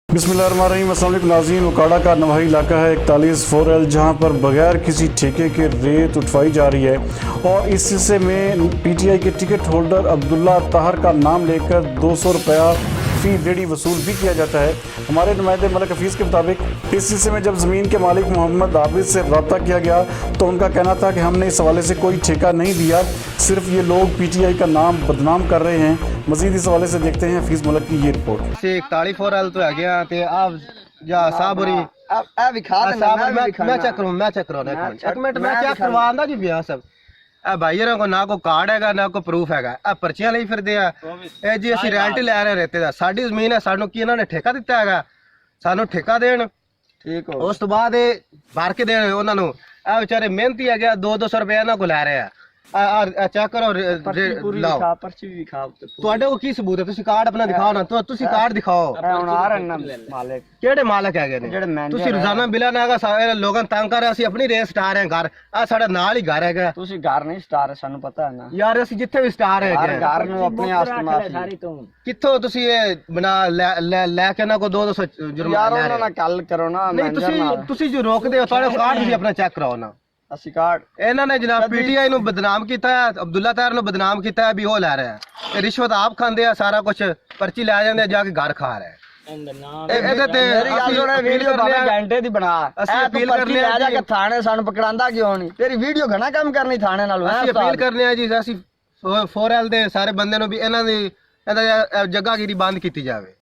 बिस्मिल्लाहिर्रहमानिर्रहीम। अस्सलाम वालेकुम नाज़रीन। उकाड़ा का नवाही इलाका है 41-4L, जहाँ पर बगैर किसी ठेके के रेत उठवाई जा रही है और इस हिस्से में पीटीआई के टिकट होल्डर अब्दुल्ला ताहर का नाम लेकर 200 रुपया फ़ी रेडी वसूल भी किया जाता है। हमारे नुमाइंदे मलिक हफीज़ के मुताबिक इस हिस्से में जब ज़मीन के मालिक मोहम्मद आबिद से रब्ता किया गया तो उनका कहना था कि हमने इस हवाले से कोई ठेका नहीं दिया, सिर्फ ये लोग पीटीआई का नाम बदनाम कर रहे हैं। मज़ीद इस हवाले से देखते हैं हफीज़ मलिक की ये रिपोर्ट। 41 तो है गया ते आप जा साबरी आ विखा दे मैं चेक करूं एक मिनट मैं चेक करवांदा जी बिया सब ए भाई को ना को कार्ड हैगा ना को प्रूफ हैगा ए पर्चियां ਲਈ ਫਿਰਦੇ ਆ ਇਹ ਜੀ ਅਸੀਂ ਰੈਂਟ ਲੈ ਰਹੇ ਰਹਿਤੇ ਦਾ ਸਾਡੀ ਜ਼ਮੀਨ ਹੈ ਸਾਨੂੰ ਕੀ ਇਹਨਾਂ ਨੇ ਠੇਕਾ ਦਿੱਤਾ ਹੈਗਾ ਸਾਨੂੰ ਠੇਕਾ ਦੇਣ ठीक हो ਉਸ ਤੋਂ ਬਾਅਦ ਇਹ ਭਰ ਕੇ ਦੇਣ ਉਹਨਾਂ ਨੂੰ ਇਹ ਵਿਚਾਰੇ ਮਿਹਨਤੀ ਹੈਗੇ 200 ਰੁਪਏ ਇਹਨਾਂ ਕੋ ਲੈ ਰਹੇ ਆ ਆ ਚੈੱਕ ਕਰੋ ਲਾਓ पर्ची भी विखा ਤੁਹਾਡੇ ਕੋਲ ਕੀ ਸਬੂਤ ਹੈ ਤੁਸੀਂ ਕਾਰਡ ਆਪਣਾ ਦਿਖਾਓ ਨਾ ਤੁਸੀਂ ਕਾਰਡ ਦਿਖਾਓ ਹੁਣ ਆ ਰਹੇ ਨਾ ਮਾਲਕ ਕਿਹੜੇ ਮਾਲਕ ਹੈਗੇ ਨੇ ਜਿਹੜੇ manager ਤੁਸੀਂ ਰੋਜ਼ਾਨਾ ਬਿੱਲਾਂ ਨਾਗਾ ਸਾਰੇ ਲੋਕਾਂ ਨੂੰ ਤੰਗ ਕਰ ਰਹੇ ਅਸੀਂ ਆਪਣੀ ਰੇਸ ਸਟਾਰ ਹੈ ਘਰ ਆ ਸਾਡਾ ਨਾਲ ਹੀ ਘਰ ਹੈਗਾ ਤੁਸੀਂ ਘਰ ਨਹੀਂ ਸਟਾਰ ਸਾਨੂੰ ਪਤਾ ਹੈ ਨਾ ਯਾਰ ਅਸੀਂ ਜਿੱਥੇ ਵੀ ਸਟਾਰ ਹੈਗੇ ਆ, ਘਰ ਨੂੰ ਆਪਣੇ ਆਸਤੇ ਮਾਫੀ ਕਿੱਥੋਂ ਤੁਸੀਂ ਇਹ ਬਣਾ ਲੈ ਕੇ ਨਾ ਕੋ 200 ਯਾਰ ਜੁਰਮਾਨਾ ਲੈ ਉਹਨਾਂ ਰਹੇ ਨਾਲ ਗੱਲ ਕਰੋ ਨਾ ਨਹੀਂ ਤੁਸੀਂ ਜੋ ਰੋਕਦੇ ਹੋ ਤੁਹਾਡੇ ਕਾਰਡ ਤੁਸੀਂ ਆਪਣਾ ਚੈੱਕ ਕਰਾਓ ਨਾ ਅਸੀਂ ਕਾਰਡ ਇਹਨਾਂ ਨੇ ਜਨਾਬ ਪੀਟੀਆਈ ਨੂੰ ਬਦਨਾਮ ਕੀਤਾ ਹੈ ਅਬਦੁੱਲਾ ਤਾਹਰ ਨੂੰ ਬਦਨਾਮ ਕੀਤਾ ਹੈ ਵੀ ਉਹ ਲੈ ਰਿਹਾ ਹੈ ਇਹ ਰਿਸ਼ਵਤ ਆਪ ਖਾਂਦੇ ਆ ਸਾਰਾ ਕੁਝ ਪਰਚੀ ਲੈ ਜਾਂਦੇ ਆ ਜਾ ਕੇ ਘਰ ਖਾ ਰਹੇ ਇਹਦੇ ਤੇ ਮੇਰੀ ਗੱਲ ਸੁਣ ਵੀਡੀਓ ਬਾਬੇ ਘੰਟੇ ਦੀ ਬਣਾ ਅਸੀਂ ਅਪੀਲ ਕਰਨੇ ਆ ਜਾ ਕੇ ਥਾਣੇ ਸਾਨੂੰ ਪਕੜਾਂਦਾ ਕਿਉਂ ਨਹੀਂ ਤੇਰੀ ਵੀਡੀਓ ਘਣਾ ਕੰਮ ਕਰਨੀ ਥਾਣੇ ਨਾਲੋਂ ਅਸੀਂ ਅਪੀਲ ਕਰਨੇ ਆ ਜੀ ਅਸੀਂ 4L ਦੇ ਸਾਰੇ ਬੰਦੇ ਨੂੰ ਵੀ ਇਹਨਾਂ ਦੀ ਇਹਦਾ ਜਗ੍ਹਾਗੀਰੀ ਬੰਦ ਕੀਤੀ ਜਾਵੇ।